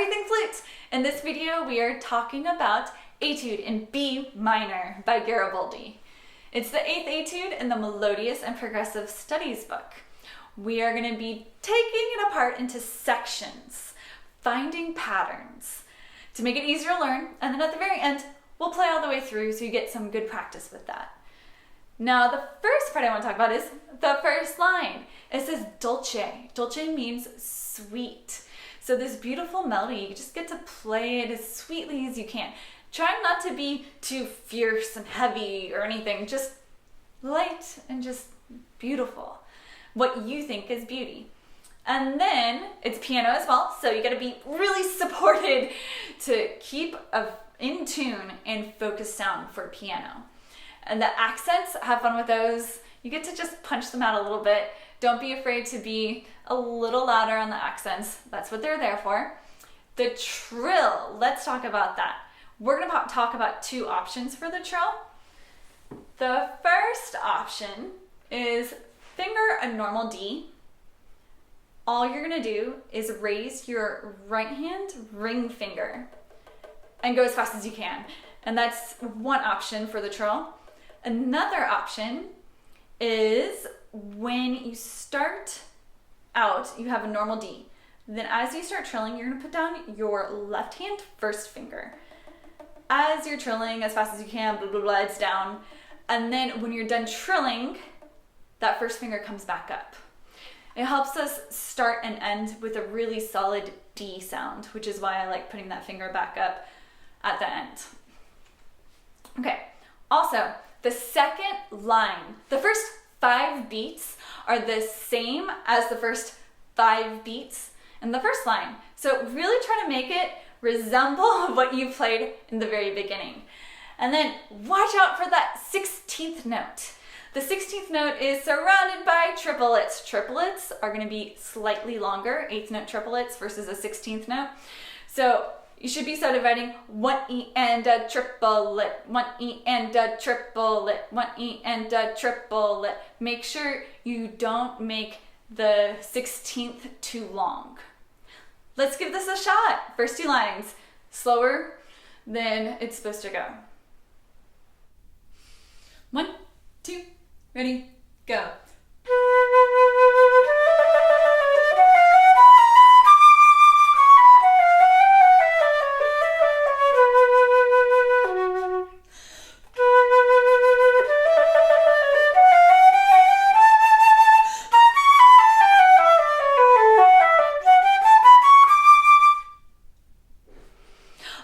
everything flute. In this video, we are talking about Etude in B minor by Gariboldi. It's the 8th Etude in the Melodious and Progressive Studies book. We are going to be taking it apart into sections, finding patterns to make it easier to learn, and then at the very end, we'll play all the way through so you get some good practice with that. Now, the first part I want to talk about is the first line. It says dolce. Dolce means sweet. So this beautiful melody, you just get to play it as sweetly as you can. Try not to be too fierce and heavy or anything, just light and just beautiful. What you think is beauty. And then it's piano as well, so you gotta be really supported to keep in tune and focused sound for piano. And the accents, have fun with those. You get to just punch them out a little bit. Don't be afraid to be a little louder on the accents. That's what they're there for. The trill, let's talk about that. We're gonna talk about two options for the trill. The first option is finger a normal D. All you're gonna do is raise your right hand ring finger and go as fast as you can. And that's one option for the trill. Another option is when you start out, you have a normal D. Then as you start trilling, you're gonna put down your left hand first finger. As you're trilling as fast as you can, blah, blah, blah, it's down. And then when you're done trilling, that first finger comes back up. It helps us start and end with a really solid D sound, which is why I like putting that finger back up at the end. Okay, also, the second line, the first 5 beats are the same as the first 5 beats in the first line. So really try to make it resemble what you played in the very beginning. And then watch out for that 16th note. The 16th note is surrounded by triplets. Triplets are going to be slightly longer, 8th note triplets versus a 16th note. So you should be subdividing 1 E and a triplet, 1 E and a triplet, 1 E and a triplet. Make sure you don't make the 16th too long. Let's give this a shot. First 2 lines, slower than it's supposed to go. 1, 2, ready, go.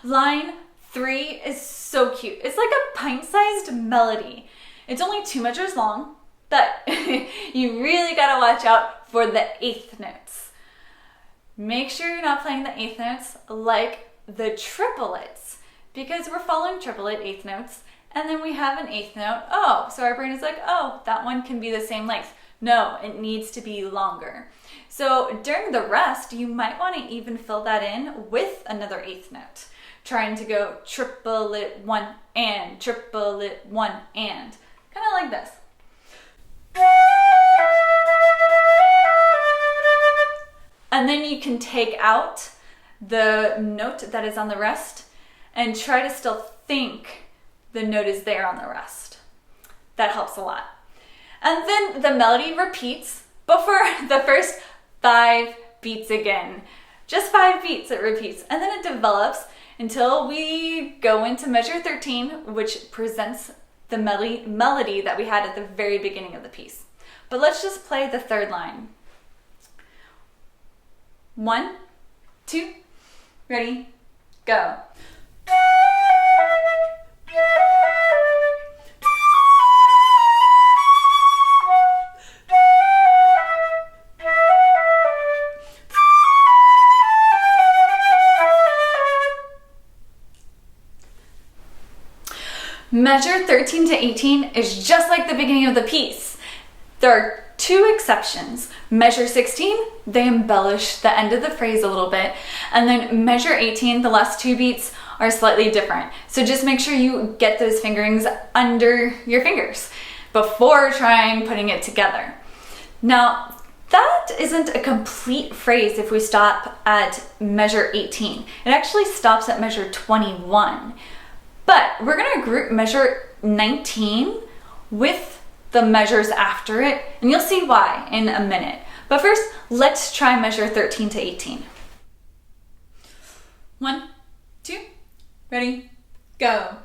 Line 3 is so cute. It's like a pint-sized melody. It's only 2 measures long, but you really gotta watch out for the 8th notes. Make sure you're not playing the 8th notes like the triplets, because we're following triplet 8th notes, and then we have an 8th note. Oh, so our brain is like, oh, that one can be the same length. No, it needs to be longer. So during the rest, you might want to even fill that in with another 8th note. Trying to go triplet 1 and triplet 1 and. Kind of like this. And then you can take out the note that is on the rest and try to still think the note is there on the rest. That helps a lot. And then the melody repeats, but for the first 5 beats again. Just 5 beats it repeats, and then it develops until we go into measure 13, which presents the melody that we had at the very beginning of the piece. But let's just play the 3rd line. 1, 2, ready, go. Measure 13 to 18 is just like the beginning of the piece. There are 2 exceptions. Measure 16, they embellish the end of the phrase a little bit, and then measure 18, the last 2 beats are slightly different. So just make sure you get those fingerings under your fingers before trying putting it together. Now, that isn't a complete phrase if we stop at measure 18. It actually stops at measure 21. But we're going to group measure 19 with the measures after it, and you'll see why in a minute. But first, let's try measure 13 to 18. 1, 2, ready, go.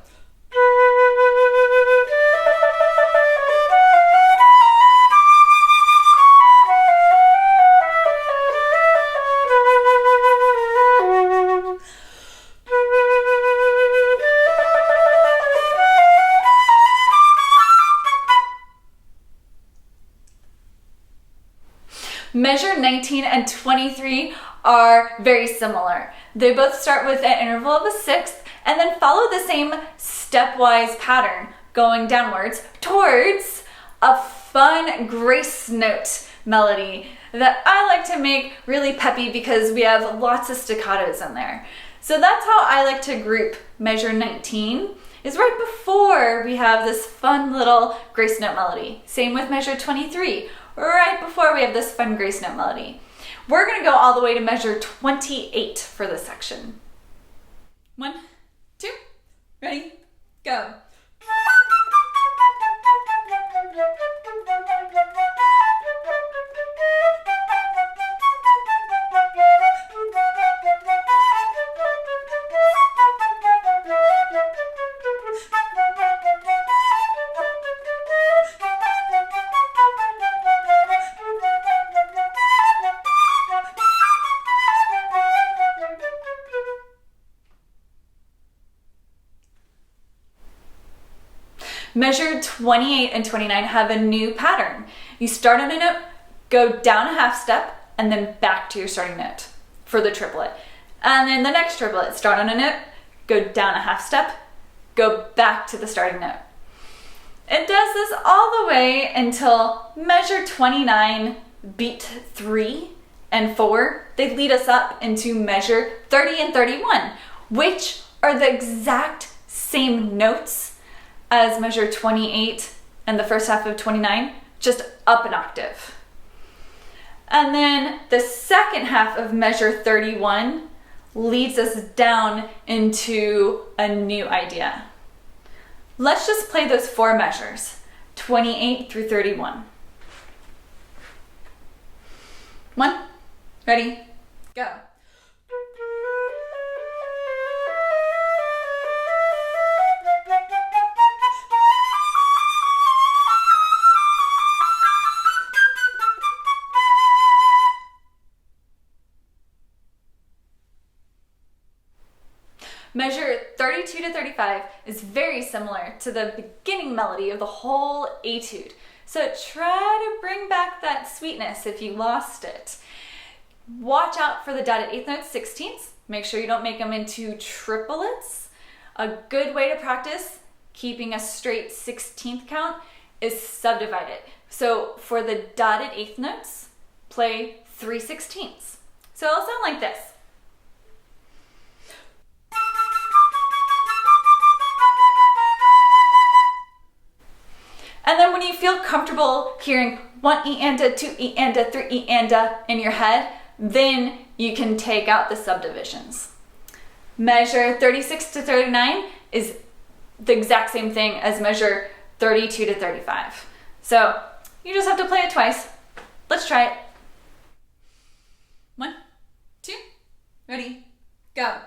Measure 19 and 23 are very similar. They both start with an interval of a sixth and then follow the same stepwise pattern, going downwards towards a fun grace note melody that I like to make really peppy because we have lots of staccatos in there. So that's how I like to group measure 19, is right before we have this fun little grace note melody. Same with measure 23. Right before we have this fun grace note melody. We're going to go all the way to measure 28 for this section. 1, 2, ready, go. Measure 28 and 29 have a new pattern. You start on a note, go down a half step, and then back to your starting note for the triplet. And then the next triplet, start on a note, go down a half step, go back to the starting note. It does this all the way until measure 29, beat 3 and 4. They lead us up into measure 30 and 31, which are the exact same notes as measure 28 and the first half of 29, just up an octave. And then the second half of measure 31 leads us down into a new idea. Let's just play those 4 measures, 28 through 31. 1, ready, go. Measure 32 to 35 is very similar to the beginning melody of the whole etude. So try to bring back that sweetness if you lost it. Watch out for the dotted eighth notes, 16ths. Make sure you don't make them into triplets. A good way to practice keeping a straight 16th count is subdivide it. So for the dotted eighth notes, play 3/16. So it'll sound like this. And then when you feel comfortable hearing 1 E and a, 2 E and a, 3 E and a in your head, then you can take out the subdivisions. Measure 36 to 39 is the exact same thing as measure 32 to 35. So you just have to play it twice. Let's try it. 1, 2, ready, go.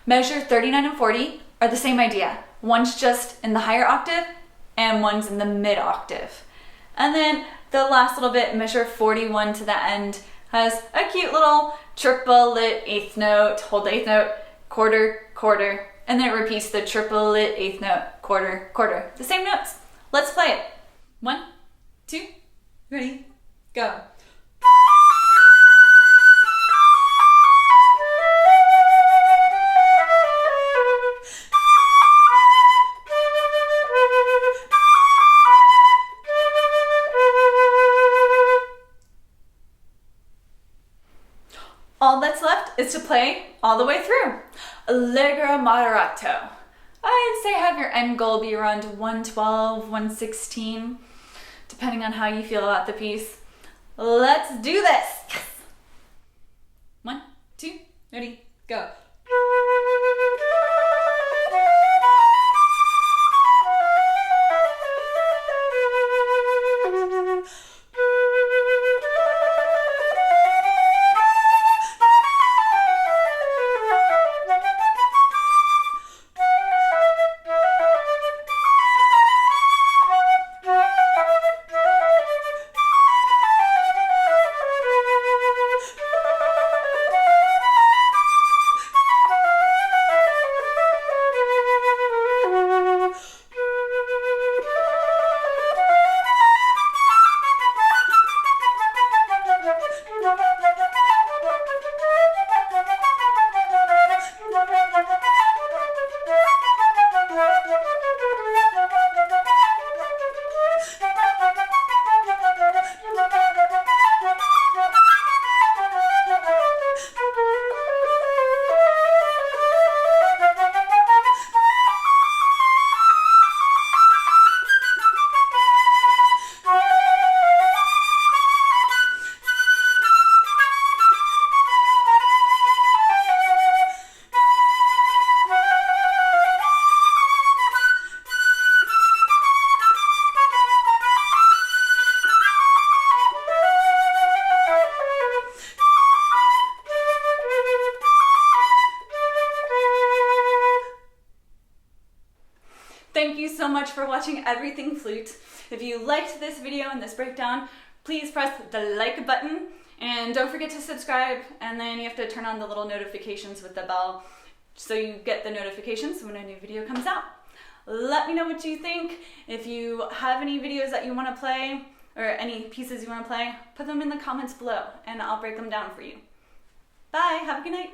Measure 39 and 40 are the same idea. One's just in the higher octave and one's in the mid octave. And then the last little bit, measure 41 to the end, has a cute little triplet eighth note, hold the eighth note, quarter, quarter, and then it repeats the triplet eighth note, quarter, quarter. The same notes. Let's play it. 1, 2, ready, go. is to play all the way through. Allegro moderato. I'd say have your end goal be around 112, 116, depending on how you feel about the piece. Let's do this. Yes. 1, 2, ready, go. Thank you so much for watching Everything Flute. If you liked this video and this breakdown, please press the like button and don't forget to subscribe, and then you have to turn on the little notifications with the bell so you get the notifications when a new video comes out. Let me know what you think. If you have any videos that you want to play or any pieces you want to play, put them in the comments below and I'll break them down for you. Bye, have a good night.